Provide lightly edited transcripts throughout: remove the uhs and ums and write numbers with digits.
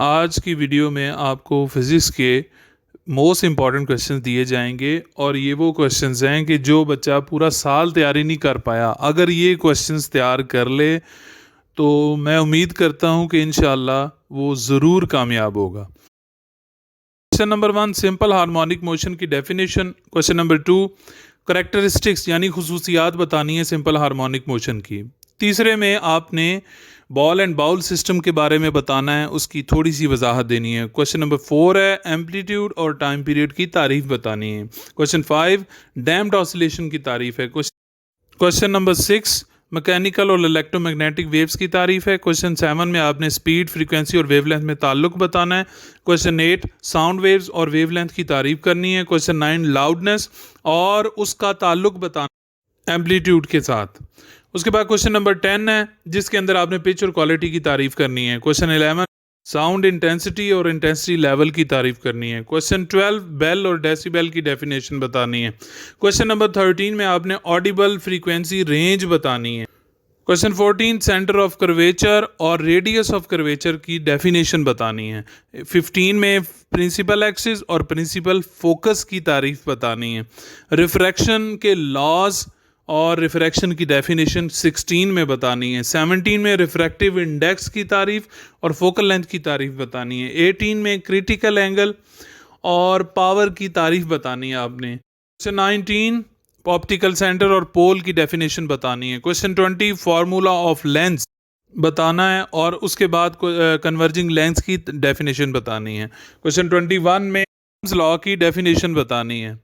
आज की वीडियो में आपको फिज़िक्स के मोस्ट इम्पॉर्टेंट क्वेश्चंस दिए जाएंगे और ये वो क्वेश्चंस हैं कि जो बच्चा पूरा साल तैयारी नहीं कर पाया, अगर ये क्वेश्चंस तैयार कर ले तो मैं उम्मीद करता हूँ कि इंशाल्लाह वो ज़रूर कामयाब होगा। Question number 1, simple harmonic motion की डेफिनेशन। क्वेश्चन नंबर 2, करेक्टरिस्टिक्स यानी खुसूसियात बतानी है सिंपल हार्मोनिक मोशन की। तीसरे में आपने बॉल एंड बाउल सिस्टम के बारे में बताना है, उसकी थोड़ी सी वजाहत देनी है। क्वेश्चन नंबर 4 है एम्पलीट्यूड और टाइम पीरियड की तारीफ बतानी है। क्वेश्चन 5 डैम्प्ड ऑसिलेशन की तारीफ है। क्वेश्चन नंबर 6 मैकेनिकल और इलेक्ट्रोमैग्नेटिक वेव्स की तारीफ है। क्वेश्चन 7 में आपने स्पीड, फ्रीक्वेंसी और वेवलेंथ में ताल्लुक बताना है। क्वेश्चन 8 साउंड वेव्स और वेवलेंथ की तारीफ करनी है। क्वेश्चन 9 लाउडनेस और उसका ताल्लुक बताना एम्पलीट्यूड के साथ। उसके बाद क्वेश्चन नंबर 10 है जिसके अंदर आपने पिच और क्वालिटी की तारीफ करनी है। क्वेश्चन 11 साउंड इंटेंसिटी और इंटेंसिटी लेवल की तारीफ करनी है। क्वेश्चन 12 बेल और डेसिबल की डेफिनेशन बतानी है। क्वेश्चन नंबर 13 में आपने ऑडिबल फ्रीक्वेंसी रेंज बतानी है। क्वेश्चन 14 सेंटर ऑफ कर्वेचर और रेडियस ऑफ कर्वेचर की डेफिनेशन बतानी है। 15 में प्रिंसिपल एक्सिस और प्रिंसिपल फोकस की तारीफ बतानी है। रिफ्रैक्शन के लॉज और रिफ्रैक्शन की डेफिनेशन 16 में बतानी है। 17 में रिफ्रैक्टिव इंडेक्स की तारीफ और फोकल लेंथ की तारीफ बतानी है। 18 में क्रिटिकल एंगल और पावर की तारीफ बतानी है आपने। क्वेश्चन 19 ऑप्टिकल सेंटर और पोल की डेफिनेशन बतानी है। क्वेश्चन 20 फार्मूला ऑफ लेंस बताना है और उसके बाद कन्वर्जिंग लेंस की डेफिनेशन बतानी है। क्वेश्चन 21 में लॉ की डेफिनेशन बतानी है।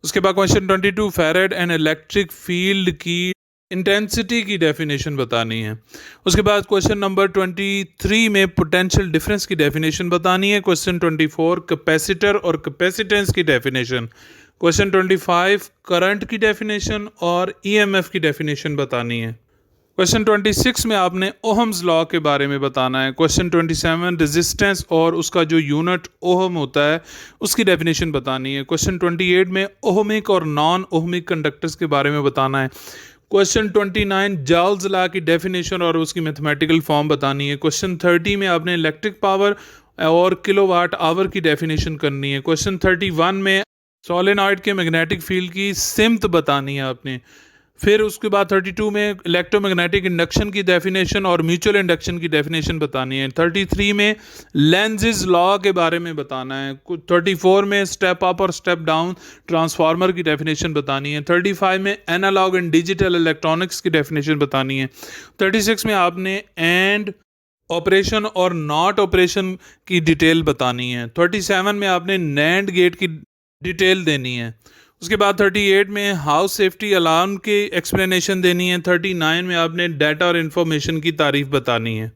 उसके बाद question 22 farad and electric field की इंटेंसिटी की डेफिनेशन बतानी है। उसके बाद क्वेश्चन नंबर 23 में पोटेंशियल डिफरेंस की डेफिनेशन बतानी है। क्वेश्चन 24 कैपेसिटर और कैपेसिटेंस की डेफिनेशन। क्वेश्चन 25 करंट की डेफिनेशन और ईएमएफ की डेफिनेशन बतानी है। क्वेश्चन 26 में आपने ओहम्स लॉ के बारे में बताना है। क्वेश्चन 27 रेजिस्टेंस और उसका जो यूनिट ओहम होता है उसकी डेफिनेशन बतानी है। क्वेश्चन 28 में ओहमिक और नॉन ओहमिक कंडक्टर्स के बारे में बताना है। क्वेश्चन 29 जॉल्स लॉ की डेफिनेशन और उसकी मैथमेटिकल फॉर्म बतानी है। क्वेश्चन 30 में आपने इलेक्ट्रिक पावर और किलोवाट आवर की डेफिनेशन करनी है। क्वेश्चन 31 में सोलेनॉइड के मैग्नेटिक फील्ड की सिमत बतानी है आपने। फिर उसके बाद 32 में इलेक्ट्रोमैग्नेटिक इंडक्शन की डेफिनेशन और म्यूचुअल इंडक्शन की डेफिनेशन बतानी है। 33 में लेंज़ेस लॉ के बारे में बताना है। 34 में स्टेप अप और स्टेप डाउन ट्रांसफार्मर की डेफिनेशन बतानी है। 35 में एनालॉग एंड डिजिटल इलेक्ट्रॉनिक्स की डेफिनेशन बतानी है। 36 में आपने एंड ऑपरेशन और नॉट ऑपरेशन की डिटेल बतानी है। 37 में आपने नैंड गेट की डिटेल देनी है। उसके बाद 38 में हाउस सेफ्टी अलार्म की एक्सप्लेनेशन देनी है। 39 में आपने डाटा और इन्फॉर्मेशन की तारीफ बतानी है।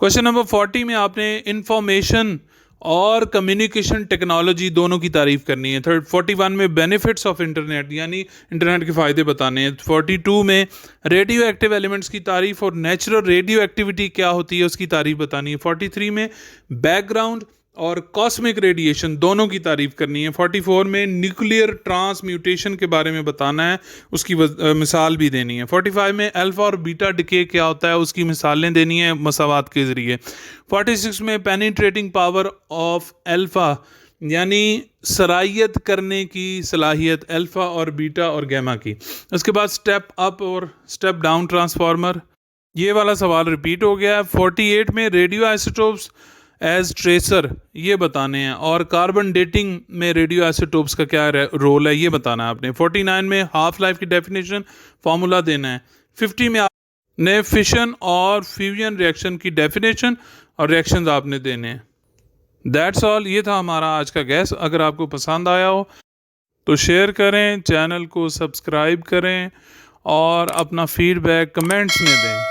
क्वेश्चन नंबर 40 में आपने इंफॉर्मेशन और कम्युनिकेशन टेक्नोलॉजी दोनों की तारीफ करनी है। 41 में बेनिफिट्स ऑफ इंटरनेट यानी इंटरनेट के फ़ायदे बताने हैं। 42 में रेडियो एक्टिव एलिमेंट्स की तारीफ और नेचुरल रेडियो एक्टिविटी क्या होती है उसकी तारीफ बतानी है। 43 में बैकग्राउंड और कॉस्मिक रेडिएशन दोनों की तारीफ करनी है। 44 में न्यूक्लियर ट्रांसम्यूटेशन के बारे में बताना है, उसकी मिसाल भी देनी है। 45 में अल्फा और बीटा डिके क्या होता है उसकी मिसालें देनी है मसावात के ज़रिए। 46 में पेनिट्रेटिंग पावर ऑफ अल्फा यानी सरायत करने की सलाहियत अल्फा और बीटा और गैमा की। उसके बाद स्टेप अप और स्टेप डाउन ट्रांसफार्मर, ये वाला सवाल रिपीट हो गया है। 48 में रेडियो आइसोटोप्स एज ट्रेसर ये बताने हैं और कार्बन डेटिंग में रेडियो आइसोटोप्स का क्या रोल है ये बताना है आपने। 49 में हाफ लाइफ की डेफिनेशन फार्मूला देना है। 50 में आपने फिशन और फ्यूजन रिएक्शन की डेफिनेशन और रिएक्शंस आपने देने हैं। दैट्स ऑल, ये था हमारा आज का गैस। अगर आपको पसंद आया हो तो शेयर करें, चैनल को सब्सक्राइब करें और अपना फीडबैक कमेंट्स में दें।